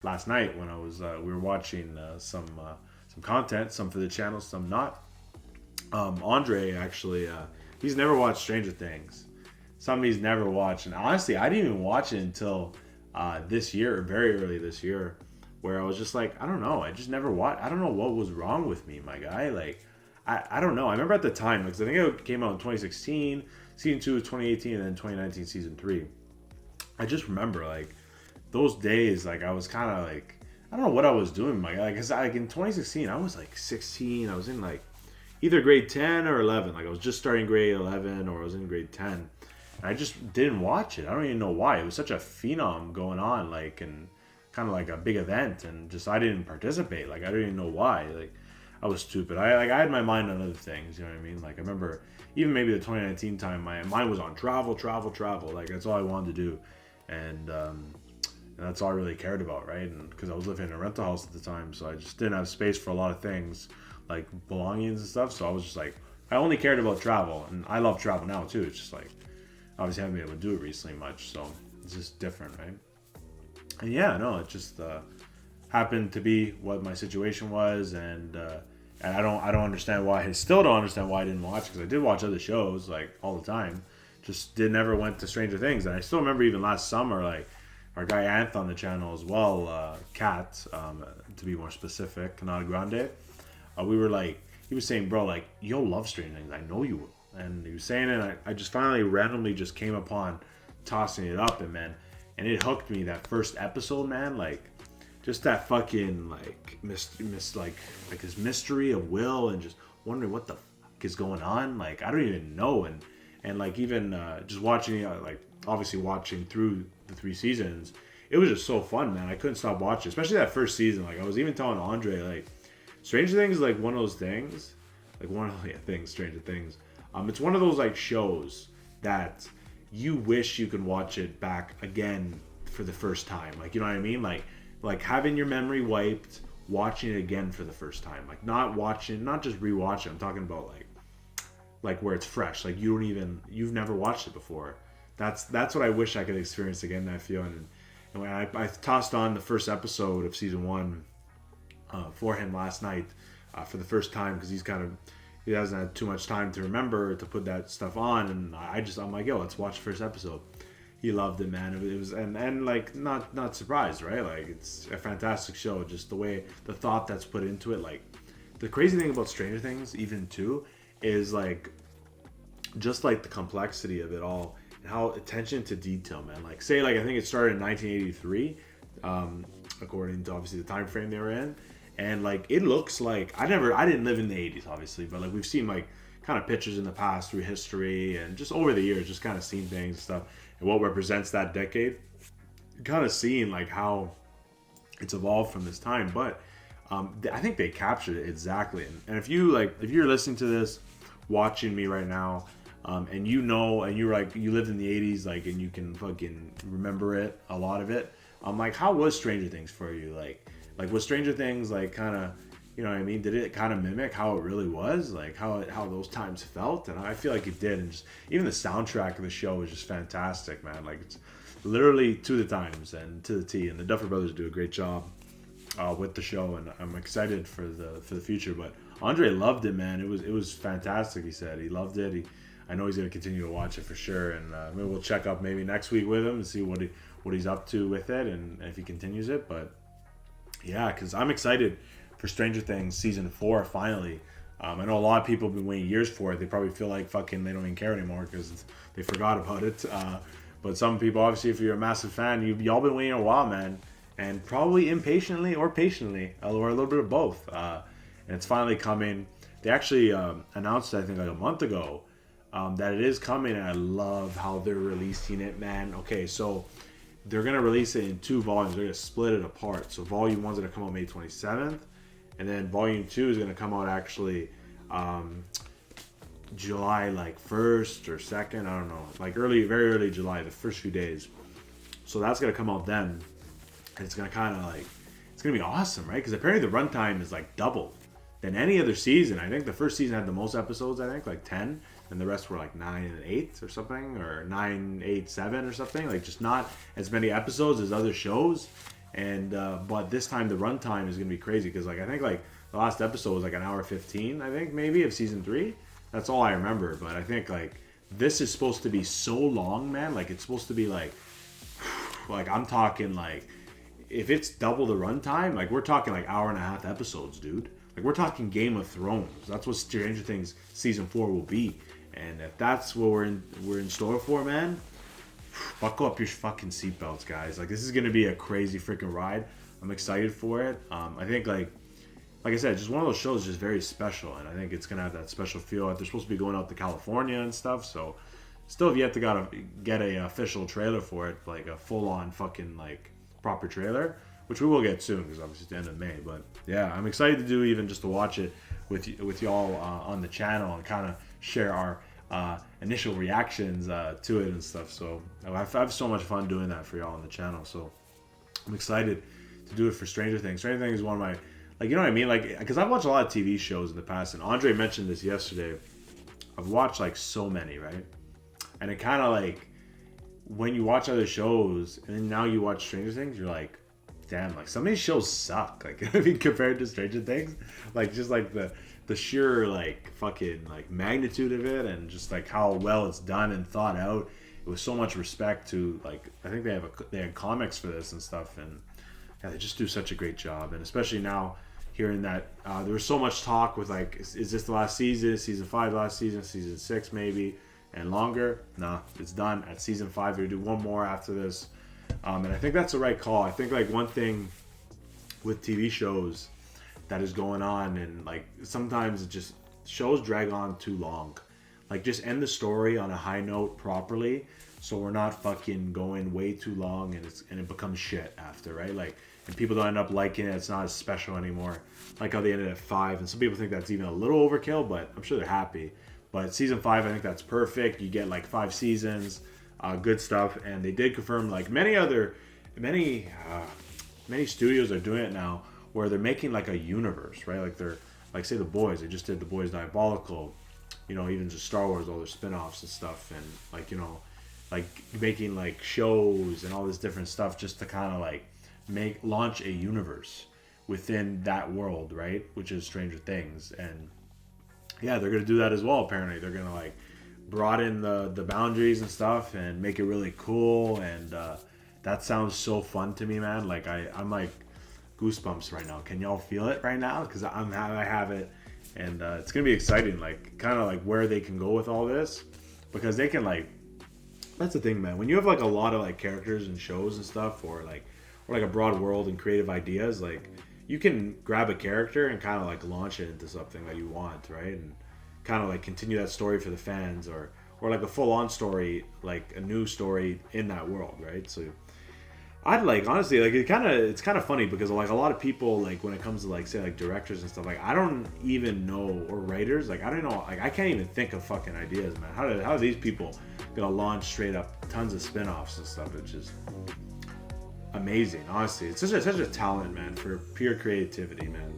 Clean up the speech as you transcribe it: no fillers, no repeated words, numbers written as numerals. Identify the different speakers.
Speaker 1: last night when I was we were watching some content, some for the channel, some not. Andre actually, he's never watched Stranger Things. Something he's never watched, and honestly, I didn't even watch it until this year, or very early this year, where I was just like, I don't know, I just never watched. I don't know what was wrong with me, my guy. Like, I don't know. I remember at the time because I think it came out in 2016, season two was 2018, and then 2019 season three. I just remember like those days, like I was kind of like I don't know what I was doing, my guy. Because like in 2016, I was like 16. I was in like either grade 10 or 11. Like I was just starting grade 11 or I was in grade 10. And I just didn't watch it. I don't even know why. It was such a phenom going on, like, and kind of like a big event, and just I didn't participate. Like I didn't even know why. Like I was stupid. I had my mind on other things. You know what I mean? Like I remember even maybe the 2019 time, my mind was on travel, travel, travel. Like that's all I wanted to do, and that's all I really cared about, right? And because I was living in a rental house at the time, so I just didn't have space for a lot of things like belongings and stuff. So I was just like, I only cared about travel, and I love travel now too. It's just like obviously I haven't been able to do it recently much, so it's just different, right? And yeah, no, it just happened to be what my situation was, and I don't understand why. I still don't understand why I didn't watch because I did watch other shows like all the time. Just did never went to Stranger Things, and I still remember even last summer, like our guy Anth on the channel as well, Cat, to be more specific, Canada Grande. We were like, he was saying, bro, like you'll love Stranger Things, I know you will, and he was saying it. And I just finally randomly just came upon tossing it up, and man, and it hooked me that first episode, man. Like just that fucking like like this mystery of Will and just wondering what the fuck is going on. Like I don't even know, and like even just watching like obviously watching through the three seasons, it was just so fun, man. I couldn't stop watching, especially that first season. Like I was even telling Andre, like Stranger Things is like one of those things, like one of things, Stranger Things. It's one of those like shows that you wish you could watch it back again for the first time. Like you know what I mean? Like having your memory wiped, watching it again for the first time. Like not watching, not just rewatching. I'm talking about like where it's fresh. Like you've never watched it before. That's what I wish I could experience again. That feeling. And when I tossed on the first episode of season one for him last night for the first time because he hasn't had too much time to remember to put that stuff on, and I'm like, yo, let's watch the first episode. He loved it, man. It was and like not surprised, right? Like it's a fantastic show. Just the way the thought that's put into it. Like the crazy thing about Stranger Things, even too, is like just like the complexity of it all and how attention to detail, man. Like say like I think it started in 1983, according to obviously the time frame they were in, and like it looks like I didn't live in the 80s obviously, but like we've seen like kind of pictures in the past through history and just over the years, just kind of seen things and stuff and what represents that decade, kind of seeing like how it's evolved from this time. But I think they captured it exactly. And if you're listening to this, watching me right now, and you know, and you're like you lived in the 80s, like, and you can fucking remember it, a lot of it. Like, how was Stranger Things for you? Like was Stranger Things like kind of, you know what I mean? Did it kind of mimic how it really was, like how those times felt? And I feel like it did. And just even the soundtrack of the show is just fantastic, man. Like it's literally to the times and to the T. And the Duffer Brothers do a great job with the show, and I'm excited for the future. But Andre loved it, man. It was fantastic. He said he loved it. I know he's gonna continue to watch it for sure, and maybe we'll check up maybe next week with him and see what he's up to with it and if he continues it. But yeah, because I'm excited for Stranger Things season 4 finally. I know a lot of people have been waiting years for it. They probably feel like fucking they don't even care anymore because they forgot about it. But some people, obviously, if you're a massive fan, y'all been waiting a while, man, and probably impatiently or patiently, or a little bit of both. And it's finally coming. They actually announced, I think, like a month ago that it is coming, and I love how they're releasing it, man. Okay, so they're gonna release it in 2 volumes. They're gonna split it apart. So volume 1's gonna come out May 27th, and then volume 2 is gonna come out actually July like 1st or 2nd. I don't know, like very early July, the first few days. So that's gonna come out then, and it's gonna kind of like it's gonna be awesome, right? Because apparently the runtime is like double than any other season. I think the first season had the most episodes. I think like 10. And the rest were like 9 and 8 or something, or 9, 8, 7 or something. Like just not as many episodes as other shows. And but this time the runtime is gonna be crazy because like I think like the last episode was like an hour 15, I think maybe of season 3. That's all I remember. But I think like this is supposed to be so long, man. Like it's supposed to be like I'm talking like if it's double the runtime, like we're talking like hour and a half episodes, dude. Like we're talking Game of Thrones. That's what Stranger Things season 4 will be. And if that's what we're in store for, man, buckle up your fucking seatbelts, guys. Like this is gonna be a crazy freaking ride. I'm excited for it. I think like I said, just one of those shows just very special, and I think it's gonna have that special feel. They're supposed to be going out to California and stuff, so still have yet to gotta get a official trailer for it, like a full on fucking like proper trailer, which we will get soon because obviously it's the end of May. But yeah, I'm excited to do even just to watch it with y'all on the channel and kind of share our initial reactions to it and stuff. So I have so much fun doing that for y'all on the channel. So I'm excited to do it for Stranger Things. Stranger Things is one of my, like, you know what I mean? Like, because I've watched a lot of TV shows in the past, and Andre mentioned this yesterday. I've watched like so many, right? And it kind of like, when you watch other shows and then now you watch Stranger Things, you're like, damn, like some of these shows suck. Like, I mean, compared to Stranger Things, like just like the sheer like fucking like magnitude of it and just like how well it's done and thought out. It was so much respect to like, I think they had comics for this and stuff, and yeah, they just do such a great job. And especially now hearing that there was so much talk with like, is this the last season? Season 5 last season? Season 6 maybe? And longer? Nah, it's done at season 5. They're gonna do one more after this, and I think that's the right call. I think like one thing with TV shows that is going on, and like sometimes it just shows drag on too long. Like just end the story on a high note properly, so we're not fucking going way too long and it becomes shit after, right? Like, and people don't end up liking it. It's not as special anymore. Like how they ended at 5, and some people think that's even a little overkill, but I'm sure they're happy. But season 5, I think that's perfect. You get like 5 seasons, good stuff. And they did confirm like many studios are doing it now, where they're making like a universe, right? Like they're like, say The Boys. They just did The Boys Diabolical, you know, even just Star Wars, all their spin-offs and stuff, and like, you know, like making like shows and all this different stuff just to kind of like launch a universe within that world, right? Which is Stranger Things. And yeah, they're gonna do that as well. Apparently, they're gonna like broaden the boundaries and stuff and make it really cool. And that sounds so fun to me, man. Like I'm like goosebumps right now. Can y'all feel it right now? Because I have it, and it's gonna be exciting. Like kind of like where they can go with all this, because they can like. That's the thing, man. When you have like a lot of like characters and shows and stuff, or like a broad world and creative ideas, like you can grab a character and kind of like launch it into something that you want, right? And kind of like continue that story for the fans, or like a full-on story, like a new story in that world, right? So I'd like, honestly, like it's kind of funny because like a lot of people, like when it comes to like say like directors and stuff, like I don't even know, or writers, like I don't know, like I can't even think of fucking ideas, man. How are these people gonna launch straight up tons of spin-offs and stuff? It's just amazing, honestly. It's such a talent, man, for pure creativity, man.